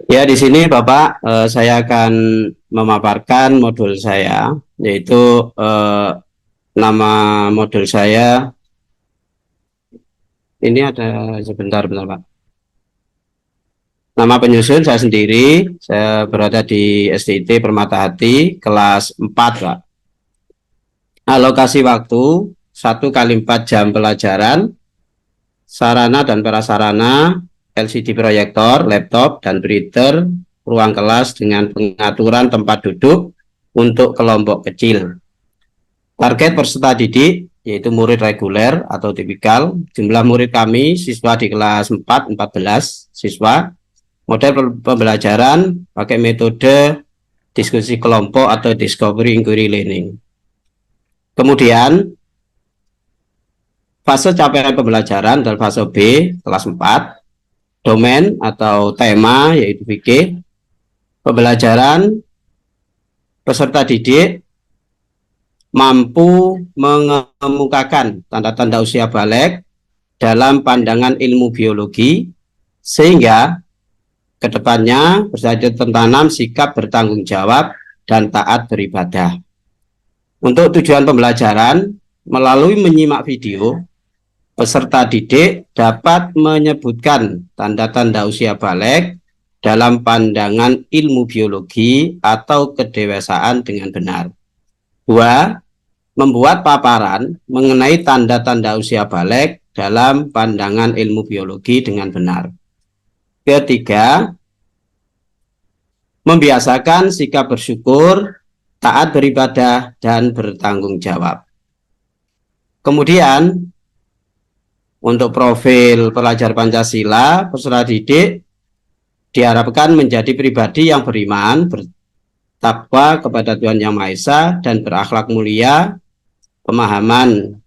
Ya, di sini Bapak, saya akan memaparkan modul saya, yaitu nama modul saya, ini ada sebentar, bentar Pak. Nama penyusun saya sendiri, saya berada di STT Permata Hati, kelas 4 Pak. Alokasi waktu, 1 kali 4 jam pelajaran, sarana dan prasarana, LCD proyektor, laptop, dan printer, ruang kelas dengan pengaturan tempat duduk untuk kelompok kecil. Target peserta didik yaitu murid reguler atau tipikal. Jumlah murid kami siswa di kelas 4, 14 siswa. Model pembelajaran pakai metode diskusi kelompok atau discovery inquiry learning. Kemudian fase capaian pembelajaran dan fase B kelas 4, domain atau tema yaitu fikih. Pembelajaran peserta didik mampu mengemukakan tanda-tanda usia balik dalam pandangan ilmu biologi, sehingga kedepannya bisa tertanam sikap bertanggung jawab dan taat beribadah. Untuk tujuan pembelajaran, melalui menyimak video, peserta didik dapat menyebutkan tanda-tanda usia balik dalam pandangan ilmu biologi atau kedewasaan dengan benar. 2. Membuat paparan mengenai tanda-tanda usia balik dalam pandangan ilmu biologi dengan benar. Ketiga, membiasakan sikap bersyukur, taat beribadah, dan bertanggung jawab. Kemudian, untuk profil pelajar Pancasila, peserta didik diharapkan menjadi pribadi yang beriman, bertakwa kepada Tuhan Yang Maha Esa, dan berakhlak mulia, pemahaman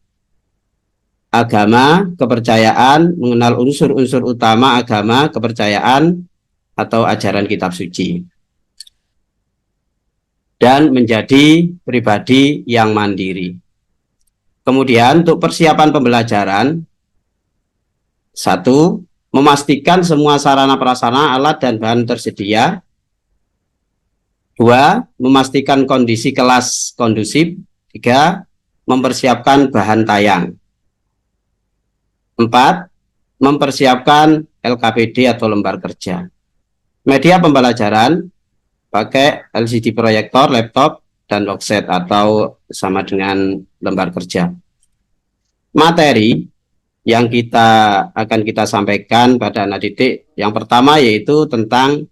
agama, kepercayaan, mengenal unsur-unsur utama agama, kepercayaan, atau ajaran kitab suci, dan menjadi pribadi yang mandiri. Kemudian untuk persiapan pembelajaran, 1. Memastikan semua sarana prasarana, alat, dan bahan tersedia. 2. Memastikan kondisi kelas kondusif. 3. Mempersiapkan bahan tayang. 4. Mempersiapkan LKPD atau lembar kerja. Media pembelajaran pakai LCD proyektor, laptop, dan logset atau sama dengan lembar kerja. Materi yang akan kita sampaikan pada anak didik, yang pertama yaitu tentang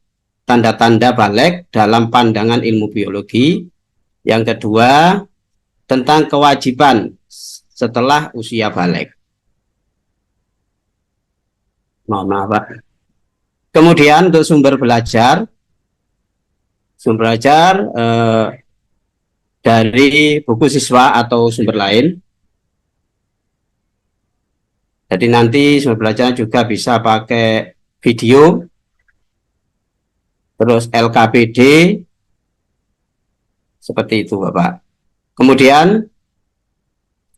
tanda-tanda balik dalam pandangan ilmu biologi. Yang kedua, tentang kewajiban setelah usia balik. Mohon maaf, Pak. Kemudian untuk sumber belajar dari buku siswa atau sumber lain. Jadi nanti sumber belajar juga bisa pakai video, terus LKPD, seperti itu Bapak. Kemudian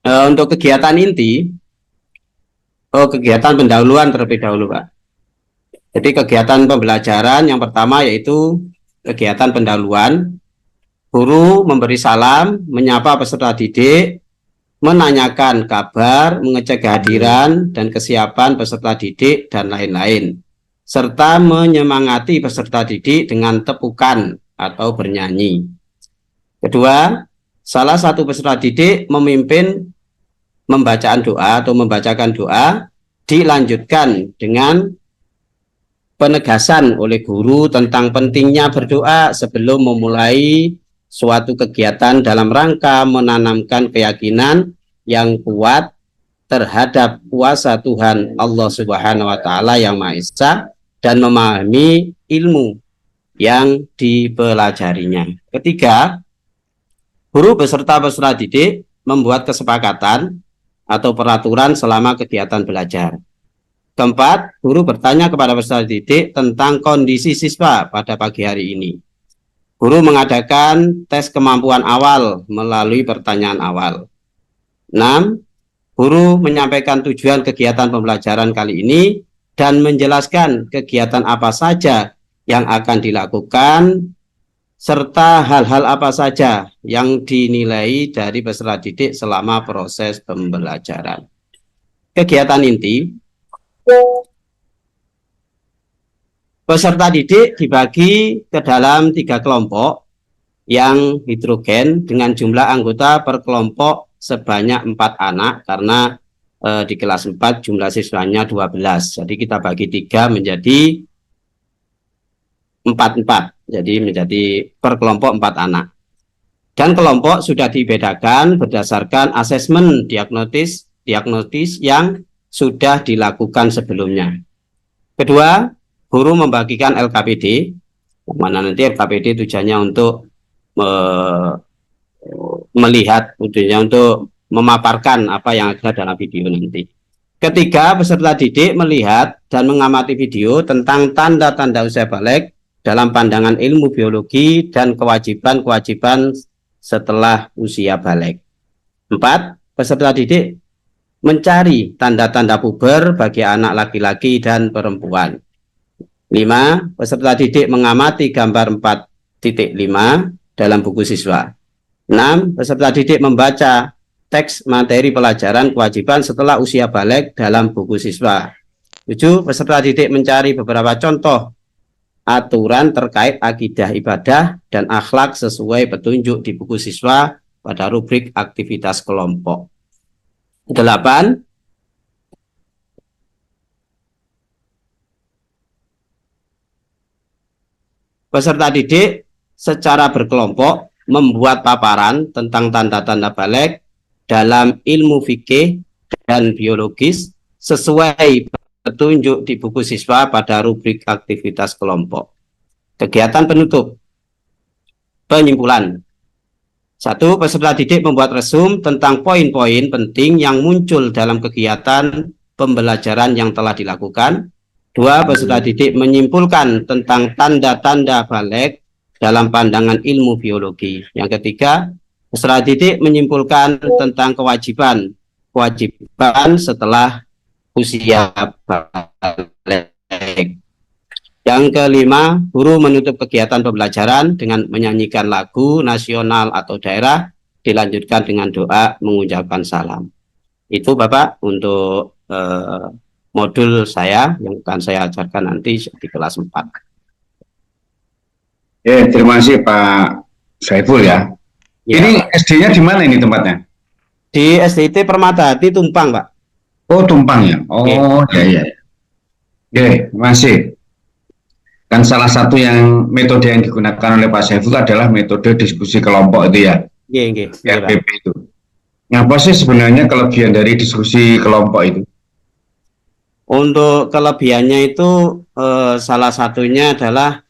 untuk kegiatan inti, kegiatan pendahuluan terlebih dahulu Pak. Jadi kegiatan pembelajaran yang pertama yaitu kegiatan pendahuluan. Guru memberi salam, menyapa peserta didik, menanyakan kabar, mengecek kehadiran dan kesiapan peserta didik, dan lain-lain. Serta menyemangati peserta didik dengan tepukan atau bernyanyi. Kedua, salah satu peserta didik memimpin membacakan doa, dilanjutkan dengan penegasan oleh guru tentang pentingnya berdoa sebelum memulai suatu kegiatan dalam rangka menanamkan keyakinan yang kuat terhadap kuasa Tuhan Allah Subhanahu wa Ta'ala yang Maha Esa dan memahami ilmu yang dipelajarinya. Ketiga, guru beserta peserta didik membuat kesepakatan atau peraturan selama kegiatan belajar. Keempat, guru bertanya kepada peserta didik tentang kondisi siswa pada pagi hari ini. Guru mengadakan tes kemampuan awal melalui pertanyaan awal. 6. Guru menyampaikan tujuan kegiatan pembelajaran kali ini dan menjelaskan kegiatan apa saja yang akan dilakukan, serta hal-hal apa saja yang dinilai dari peserta didik selama proses pembelajaran. Kegiatan inti, peserta didik dibagi ke dalam 3 kelompok yang heterogen dengan jumlah anggota per kelompok sebanyak 4 anak, karena di kelas 4 jumlah siswanya 12. Jadi kita bagi 3 menjadi 4-4. Jadi menjadi per kelompok 4 anak. Dan kelompok sudah dibedakan berdasarkan asesmen diagnosis yang sudah dilakukan sebelumnya. Kedua, guru membagikan LKPD, mana nanti LKPD tujuannya untuk melihat, tujuannya untuk memaparkan apa yang ada dalam video nanti. Ketiga, peserta didik melihat dan mengamati video tentang tanda-tanda usia balik dalam pandangan ilmu biologi dan kewajiban-kewajiban setelah usia balik. 4, peserta didik mencari tanda-tanda puber bagi anak laki-laki dan perempuan. 5, peserta didik mengamati gambar 4.5 dalam buku siswa. 6, peserta didik membaca teks materi pelajaran kewajiban setelah usia balik dalam buku siswa. 7, peserta didik mencari beberapa contoh aturan terkait akidah ibadah dan akhlak sesuai petunjuk di buku siswa pada rubrik aktivitas kelompok. 8, peserta didik secara berkelompok membuat paparan tentang tanda-tanda balik dalam ilmu fikih dan biologis sesuai petunjuk di buku siswa pada rubrik aktivitas kelompok. Kegiatan penutup. Penyimpulan. 1, peserta didik membuat resum tentang poin-poin penting yang muncul dalam kegiatan pembelajaran yang telah dilakukan. 2, peserta didik menyimpulkan tentang tanda-tanda balik dalam pandangan ilmu biologi. Yang ketiga, peserta didik menyimpulkan tentang kewajiban setelah usia balik. Yang kelima, guru menutup kegiatan pembelajaran dengan menyanyikan lagu nasional atau daerah, dilanjutkan dengan doa mengucapkan salam. Itu Bapak untuk modul saya yang akan saya ajarkan nanti di kelas 4. Terima kasih Pak Saiful ya. Ini SD-nya di mana ini tempatnya? Di SDIT Permata Hati Tumpang, Pak. Oh, Tumpang ya. Oh, ya. Terima kasih. Kan salah satu metode yang digunakan oleh Pak Saiful adalah metode diskusi kelompok itu ya. RPP itu. Apa sih sebenarnya kelebihan dari diskusi kelompok itu? Untuk kelebihannya itu salah satunya adalah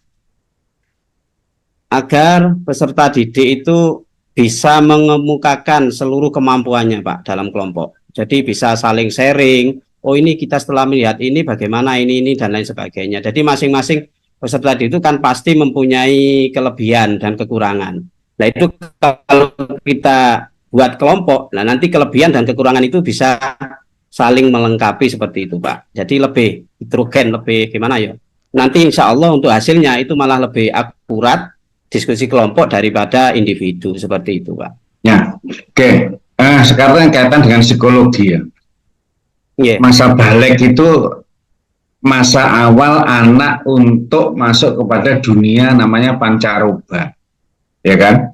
agar peserta didik itu bisa mengemukakan seluruh kemampuannya, Pak, dalam kelompok. Jadi bisa saling sharing, oh ini kita setelah melihat ini bagaimana ini dan lain sebagainya. Jadi masing-masing peserta didik itu kan pasti mempunyai kelebihan dan kekurangan. Nah itu kalau kita buat kelompok, nah nanti kelebihan dan kekurangan itu bisa saling melengkapi seperti itu, Pak. Jadi lebih heterogen, lebih gimana ya. Nanti insya Allah untuk hasilnya itu malah lebih akurat diskusi kelompok daripada individu, seperti itu, Pak. Ya, oke. Sekarang kaitan dengan psikologi ya. Masa balik itu masa awal anak untuk masuk kepada dunia namanya pancaroba, ya kan?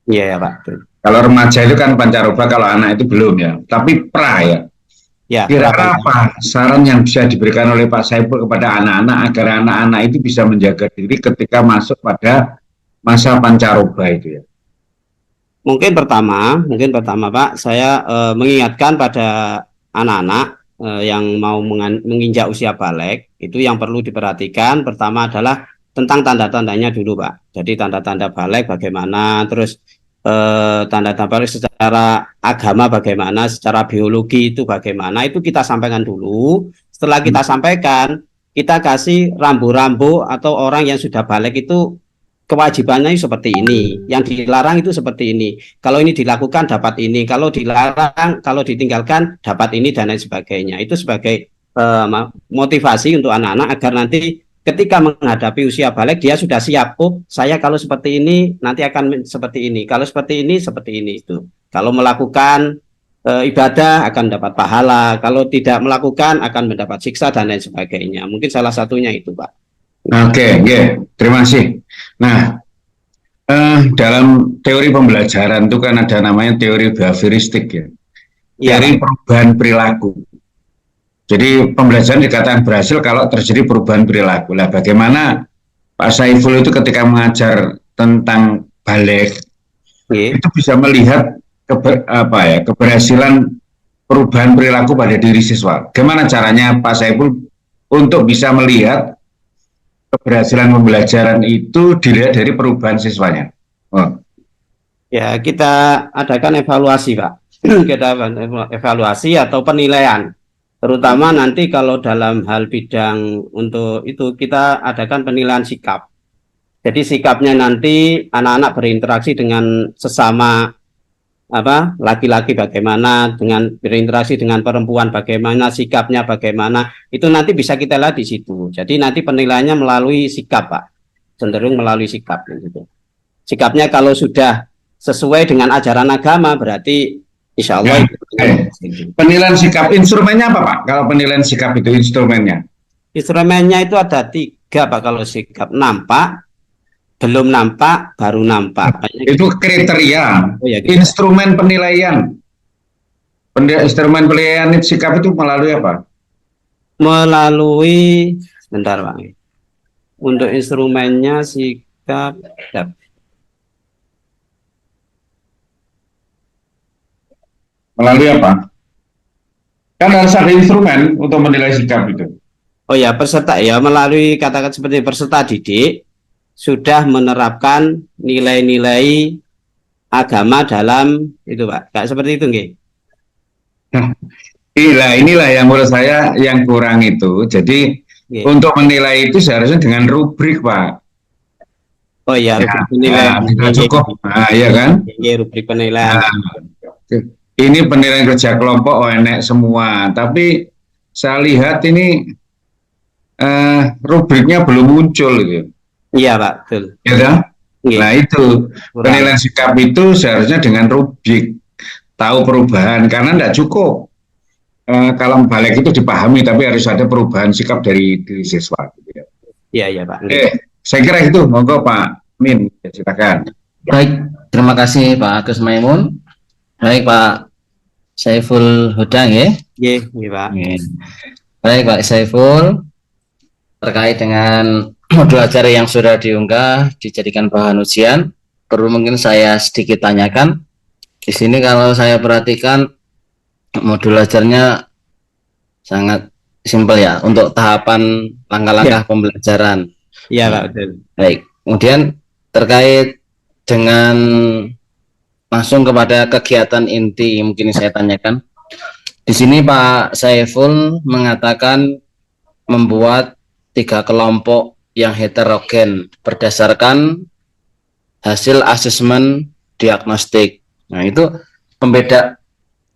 Iya, Pak. Kalau remaja itu kan pancaroba, kalau anak itu belum ya. Tapi pra ya. Kira-kira apa saran yang bisa diberikan oleh Pak Saiful kepada anak-anak agar anak-anak itu bisa menjaga diri ketika masuk pada masa pancaroba itu ya? Mungkin pertama Pak, saya mengingatkan pada anak-anak yang mau menginjak usia balik, itu yang perlu diperhatikan pertama adalah tentang tanda-tandanya dulu, Pak. Jadi tanda-tanda balik bagaimana, terus tanda-tanda balik secara agama bagaimana, secara biologi itu bagaimana, itu kita sampaikan dulu. Setelah kita sampaikan, kita kasih rambu-rambu atau orang yang sudah balik itu kewajibannya seperti ini, yang dilarang itu seperti ini. Kalau ini dilakukan dapat ini, kalau dilarang, kalau ditinggalkan dapat ini dan lain sebagainya. Itu sebagai motivasi untuk anak-anak agar nanti ketika menghadapi usia balik dia sudah siap. Oh, saya kalau seperti ini nanti akan seperti ini. Kalau seperti ini seperti ini itu. Kalau melakukan ibadah akan dapat pahala. Kalau tidak melakukan akan mendapat siksa dan lain sebagainya. Mungkin salah satunya itu, Pak. Oke, terima kasih. Nah, dalam teori pembelajaran itu kan ada namanya teori behavioristik ya. Teori perubahan perilaku. Jadi pembelajaran dikatakan berhasil kalau terjadi perubahan perilaku. Lah bagaimana Pak Saiful itu ketika mengajar tentang balik itu bisa melihat keberhasilan perubahan perilaku pada diri siswa. Gimana caranya Pak Saiful untuk bisa melihat keberhasilan pembelajaran itu dilihat dari perubahan siswanya? Ya, kita adakan evaluasi, Pak. Kita evaluasi atau penilaian. Terutama nanti kalau dalam hal bidang untuk itu kita adakan penilaian sikap. Jadi sikapnya nanti anak-anak berinteraksi dengan sesama laki-laki bagaimana, dengan berinteraksi dengan perempuan bagaimana, sikapnya bagaimana, itu nanti bisa kita lihat di situ. Jadi nanti penilaiannya melalui sikap, Pak. Cenderung melalui sikap gitu. Sikapnya kalau sudah sesuai dengan ajaran agama berarti insya Allah. Penilaian sikap instrumennya apa, Pak? Kalau penilaian sikap itu instrumennya? Instrumennya itu ada 3, Pak. Kalau sikap nampak, belum nampak, baru nampak. Itu kriteria. Oh, ya, gitu. Instrumen penilaian. Instrumen penilaian sikap itu melalui apa? Melalui, sebentar, Pak. Untuk instrumennya sikap. Melalui apa? Kan harus ada instrumen untuk menilai sikap itu. Oh ya, peserta ya, melalui katakan seperti peserta didik sudah menerapkan nilai-nilai agama dalam itu, Pak. Kayak seperti itu, nggih. Inilah yang menurut saya yang kurang itu. Jadi untuk menilai itu seharusnya dengan rubrik, Pak. Oh iya, rubrik penilaian. Cukup. Iya kan? Iya, rubrik penilaian. Ini penilaian kerja kelompok enak semua, tapi saya lihat ini rubriknya belum muncul gitu. Iya, Pak, betul. Ya kan? Nah itu penilaian sikap itu seharusnya dengan rubrik, tahu perubahan, karena tidak cukup kalau balik itu dipahami, tapi harus ada perubahan sikap dari siswa. Gitu. Iya, Pak. Saya kira itu, monggo Pak Min, silakan. Baik, terima kasih Pak Agus Maimun. Baik Pak Saiful Huda ya. Iya, Pak. Baik Pak Saiful, terkait dengan modul acara yang sudah diunggah dijadikan bahan ujian, perlu mungkin saya sedikit tanyakan. Di sini kalau saya perhatikan modul ajarnya sangat simpel ya untuk tahapan langkah-langkah pembelajaran. Iya, Pak, betul. Baik, kemudian terkait dengan langsung kepada kegiatan inti mungkin saya tanyakan. Di sini Pak Saiful mengatakan membuat 3 kelompok yang heterogen berdasarkan hasil asesmen diagnostik. Nah itu pembeda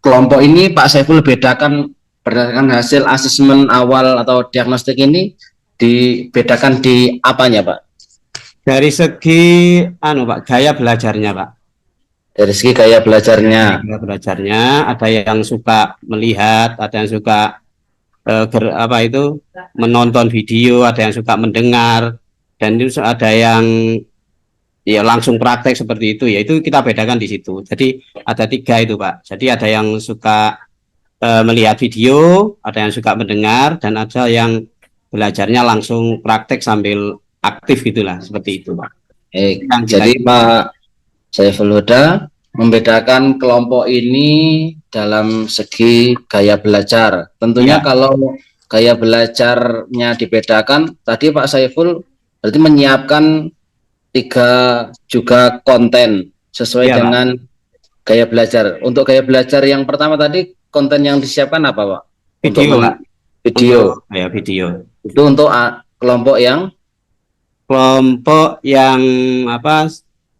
kelompok ini Pak Saiful bedakan berdasarkan hasil asesmen awal atau diagnostik ini dibedakan di apanya, Pak? Dari segi Pak, gaya belajarnya, Pak. Dari segi gaya belajarnya. Gaya belajarnya ada yang suka melihat, ada yang suka menonton video, ada yang suka mendengar, dan itu ada yang ya langsung praktek seperti itu ya. Itu kita bedakan di situ. Jadi ada 3 itu, Pak. Jadi ada yang suka melihat video, ada yang suka mendengar, dan ada yang belajarnya langsung praktek sambil aktif gitulah, seperti itu, Pak. Jadi Pak Saiful Huda membedakan kelompok ini dalam segi gaya belajar. Tentunya kalau gaya belajarnya dibedakan, tadi Pak Saiful berarti menyiapkan 3 juga konten sesuai dengan gaya belajar. Untuk gaya belajar yang pertama tadi, konten yang disiapkan apa, Pak? Video, Pak. Video. Video. Itu untuk kelompok yang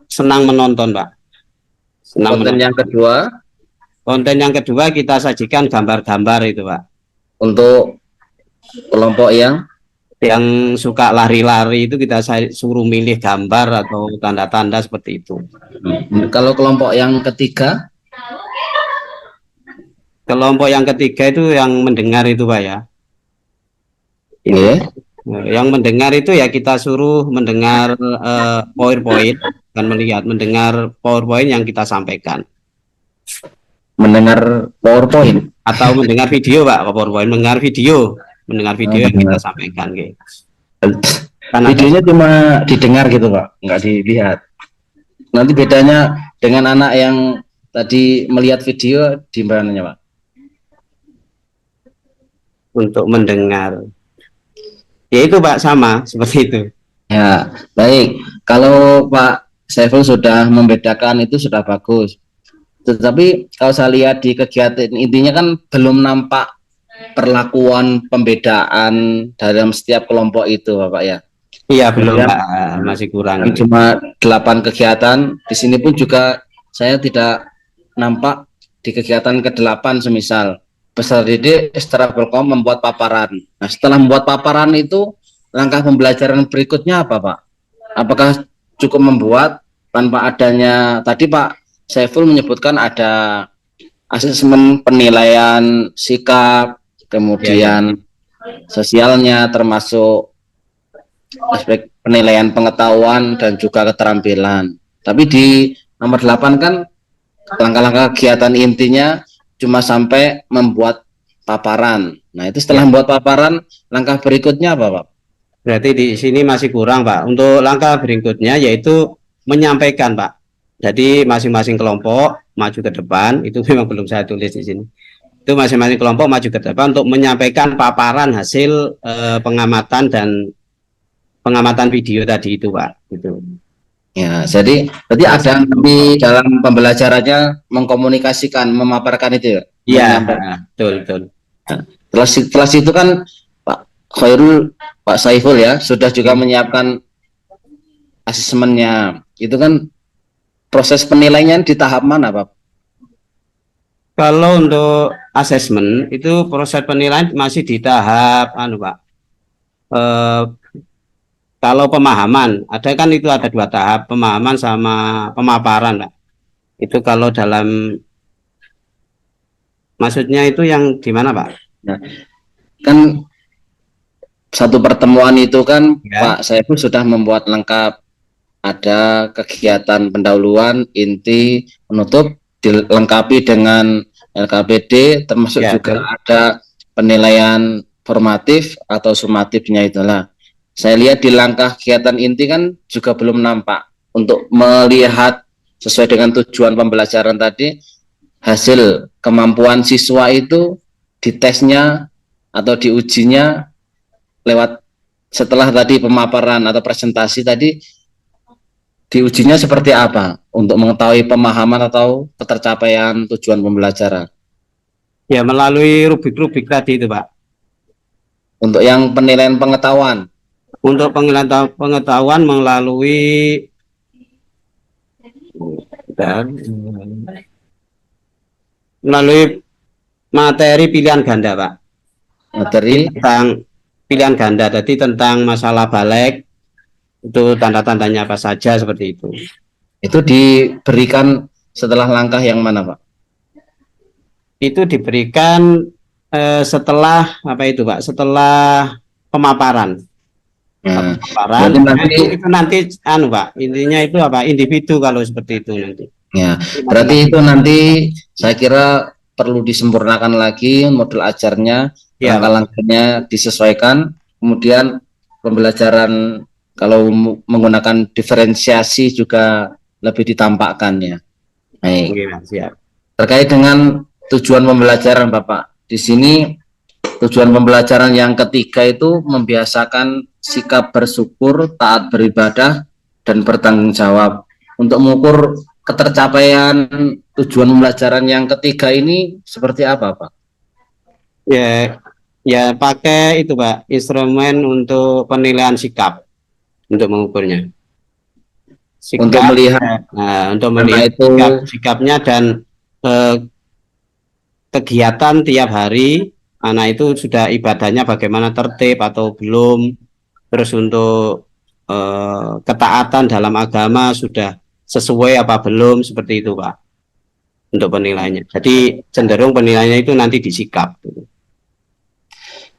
senang menonton, Pak. Konten yang kedua kita sajikan gambar-gambar itu, Pak. Untuk kelompok yang Yang suka lari-lari itu kita suruh milih gambar atau tanda-tanda seperti itu. Kalau kelompok yang ketiga? Kelompok yang ketiga itu yang mendengar itu Pak ya. Iya. Yang mendengar itu ya kita suruh mendengar PowerPoint dan mendengar PowerPoint yang kita sampaikan. Mendengar PowerPoint atau mendengar video Pak, PowerPoint mendengar video yang kita sampaikan gitu. Videonya cuma didengar gitu Pak, nggak dilihat. Nanti bedanya dengan anak yang tadi melihat video di mananya Pak? Untuk mendengar ya itu Pak, sama seperti itu. Ya baik, kalau Pak Saiful sudah membedakan itu sudah bagus. Tetapi kalau saya lihat di kegiatan intinya kan belum nampak perlakuan pembedaan dalam setiap kelompok itu Bapak ya. Iya belum Pak, masih kurang. Cuma 8 kegiatan. Di sini pun juga saya tidak nampak di kegiatan ke-8 semisal peserta didik secara berkom membuat paparan. Nah setelah membuat paparan itu langkah pembelajaran berikutnya apa Pak? Apakah cukup membuat tanpa adanya tadi Pak Saiful menyebutkan ada asesmen penilaian sikap, kemudian sosialnya termasuk aspek penilaian pengetahuan dan juga keterampilan. Tapi di nomor 8 kan langkah-langkah kegiatan intinya cuma sampai membuat paparan. Nah itu setelah membuat paparan, langkah berikutnya apa Pak? Berarti di sini masih kurang Pak. Untuk langkah berikutnya yaitu menyampaikan Pak. Jadi masing-masing kelompok maju ke depan, itu memang belum saya tulis di sini. Itu masing-masing kelompok maju ke depan untuk menyampaikan paparan hasil pengamatan video tadi itu Pak. Gitu. Ya, jadi berarti ada di dalam pembelajarannya mengkomunikasikan, memaparkan itu ya? Iya, betul. Nah, setelah itu kan Pak Khairul, Pak Saiful ya, sudah juga menyiapkan asesmennya. Itu kan proses penilaian di tahap mana Pak? Kalau untuk asesmen itu proses penilaian masih di tahap Pak. Kalau pemahaman, kan itu ada 2 tahap, pemahaman sama pemaparan, Pak. Itu kalau dalam, maksudnya itu yang gimana, Pak? Nah, kan satu pertemuan itu kan Pak Saiful sudah membuat lengkap, ada kegiatan pendahuluan, inti, penutup, dilengkapi dengan LKPD, termasuk juga ada penilaian formatif atau sumatifnya itulah. Saya lihat di langkah kegiatan inti kan juga belum nampak untuk melihat sesuai dengan tujuan pembelajaran tadi, hasil kemampuan siswa itu ditesnya atau diujinya lewat setelah tadi pemaparan atau presentasi tadi, diujinya seperti apa untuk mengetahui pemahaman atau ketercapaian tujuan pembelajaran? Ya melalui rubrik-rubrik tadi itu Pak. Untuk yang penilaian pengetahuan? Untuk pengetahuan melalui materi pilihan ganda Pak. Materi tentang pilihan ganda, tadi tentang masalah balik, itu tanda-tandanya apa saja seperti itu. Itu diberikan setelah langkah yang mana Pak? Itu diberikan setelah apa itu Pak? Setelah pemaparan. Pemaparan itu nanti Pak, intinya itu apa? Individu kalau seperti itu nanti. Ya, berarti itu nanti saya kira perlu disempurnakan lagi modul ajarnya, langkah-langkahnya disesuaikan, kemudian pembelajaran kalau menggunakan diferensiasi juga lebih ditampakkannya. Baik. Siap. Terkait dengan tujuan pembelajaran Bapak, di sini tujuan pembelajaran yang ketiga itu membiasakan sikap bersyukur, taat beribadah, dan bertanggung jawab. Untuk mengukur ketercapaian tujuan pembelajaran yang ketiga ini seperti apa Pak? Ya pakai itu Pak, instrumen untuk penilaian sikap untuk mengukurnya. Untuk melihat, untuk melihat sikapnya dan kegiatan tiap hari, anak itu sudah ibadahnya bagaimana, tertib atau belum, Terus untuk ketaatan dalam agama sudah sesuai apa belum, seperti itu Pak, untuk penilaiannya. Jadi cenderung penilaiannya itu nanti disikap.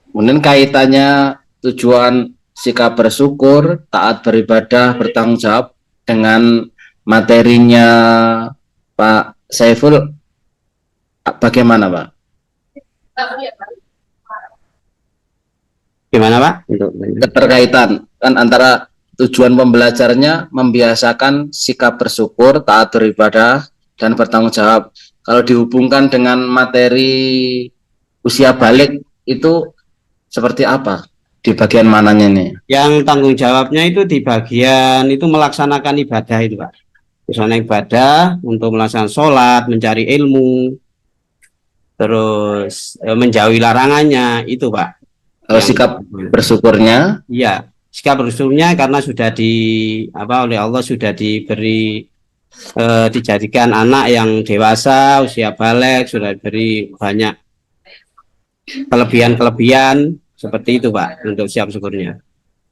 Kemudian kaitannya tujuan sikap bersyukur, taat beribadah, bertanggung jawab dengan materinya Pak Saiful, bagaimana Pak? Gimana Pak? Keterkaitan kan antara tujuan pembelajarnya membiasakan sikap bersyukur, taat beribadah, dan bertanggung jawab. Kalau dihubungkan dengan materi usia balik itu seperti apa? Di bagian mananya nih? Yang tanggung jawabnya itu di bagian itu melaksanakan ibadah itu Pak. Misalnya ibadah untuk melaksanakan sholat, mencari ilmu, terus menjauhi larangannya, itu Pak. Kalau sikap bersyukurnya? Iya, sikap bersyukurnya karena sudah oleh Allah sudah diberi dijadikan anak yang dewasa, usia balik, sudah diberi banyak kelebihan-kelebihan seperti itu Pak untuk sikap syukurnya.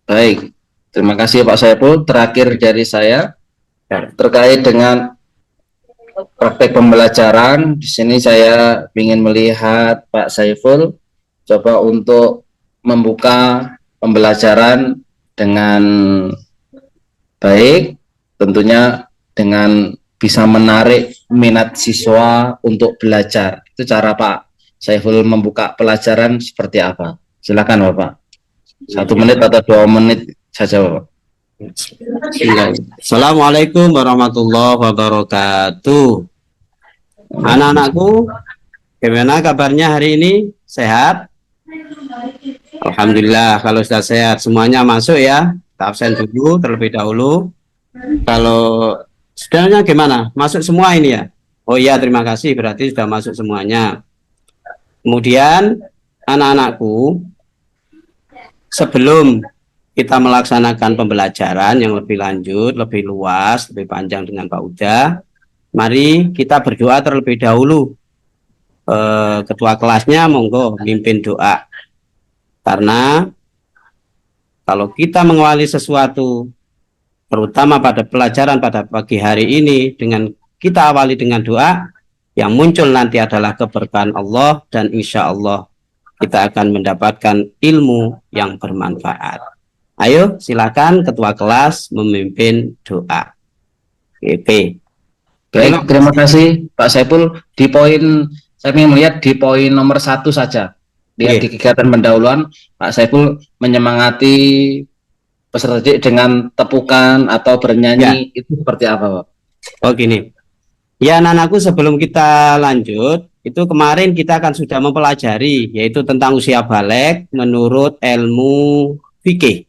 Baik, terima kasih Pak Saiful. Terakhir dari saya terkait dengan praktek pembelajaran. Di sini saya ingin melihat Pak Saiful coba untuk membuka pembelajaran dengan baik, tentunya dengan bisa menarik minat siswa untuk belajar. Itu cara Pak Saiful membuka pelajaran seperti apa? Silakan Bapak. 1 menit atau 2 menit saja Bapak. Assalamualaikum warahmatullahi wabarakatuh. Anak-anakku, gimana kabarnya hari ini? Sehat? Alhamdulillah, kalau sudah sehat semuanya masuk ya. Kita absen dulu terlebih dahulu. Kalau sebenarnya gimana? Masuk semua ini ya? Oh iya, terima kasih, berarti sudah masuk semuanya. Kemudian anak-anakku, sebelum kita melaksanakan pembelajaran yang lebih lanjut, lebih luas, lebih panjang dengan Pak Uda, mari kita berdoa terlebih dahulu. Ketua kelasnya monggo mimpin doa. Karena kalau kita mengawali sesuatu, terutama pada pelajaran pada pagi hari ini, dengan kita awali dengan doa, yang muncul nanti adalah keberkahan Allah, dan insya Allah kita akan mendapatkan ilmu yang bermanfaat. Ayo silakan ketua kelas memimpin doa. Oke. Baik, terima kasih Pak Saiful. Di poin, saya ingin melihat di poin nomor 1 saja. Di kegiatan pendahuluan, Pak Saiful menyemangati peserta didik dengan tepukan atau bernyanyi, itu seperti apa Pak? Oh gini, ya anak-anakku, sebelum kita lanjut, itu kemarin kita akan sudah mempelajari, yaitu tentang usia balik menurut ilmu fikih.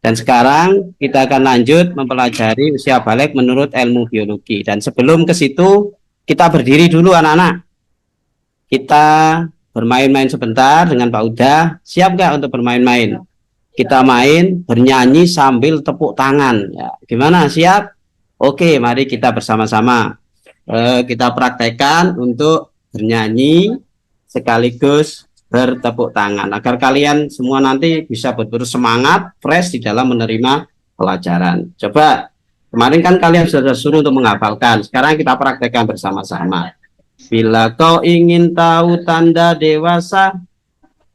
Dan sekarang kita akan lanjut mempelajari usia balik menurut ilmu biologi. Dan sebelum ke situ, kita berdiri dulu anak-anak. Kita bermain-main sebentar dengan Pak Uda. Siap nggak untuk bermain-main? Kita main bernyanyi sambil tepuk tangan. Ya, gimana? Siap? Oke, mari kita bersama-sama. Kita praktekkan untuk bernyanyi sekaligus bertepuk tangan agar kalian semua nanti bisa betul-betul semangat, fresh di dalam menerima pelajaran. Coba, kemarin kan kalian sudah suruh untuk menghafalkan, sekarang kita praktekkan bersama-sama. Bila kau ingin tahu tanda dewasa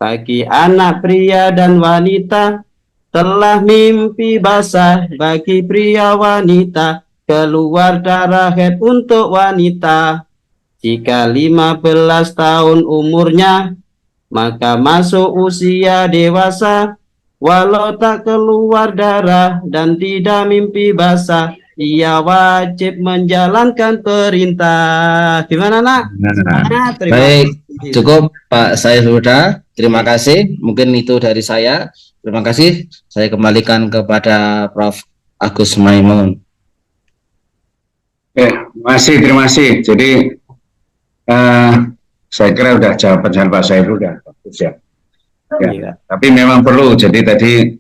bagi anak pria dan wanita, telah mimpi basah bagi pria wanita, keluar darah head untuk wanita. Jika 15 tahun umurnya, maka masuk usia dewasa. Walau tak keluar darah dan tidak mimpi basah, ia wajib menjalankan perintah. Gimana nak? Baik, cukup Pak Saiful Huda. Terima kasih. Mungkin itu dari saya. Terima kasih. Saya kembalikan kepada Prof. Agus Maimun. Terima kasih. Jadi saya kira udah jawaban Pak Saiful udah bagus ya. Iya. Tapi memang perlu. Jadi tadi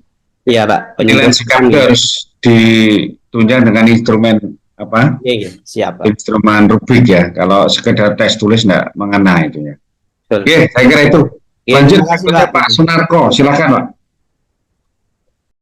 iya Pak, penilaian sikap harus ditunjang dengan instrumen apa? Iya, siap Pak. Instrumen rubrik ya. Kalau sekedar tes tulis enggak mengena itu ya. Oke, saya kira itu. Lanjut Pak Sunarko, silakan Pak.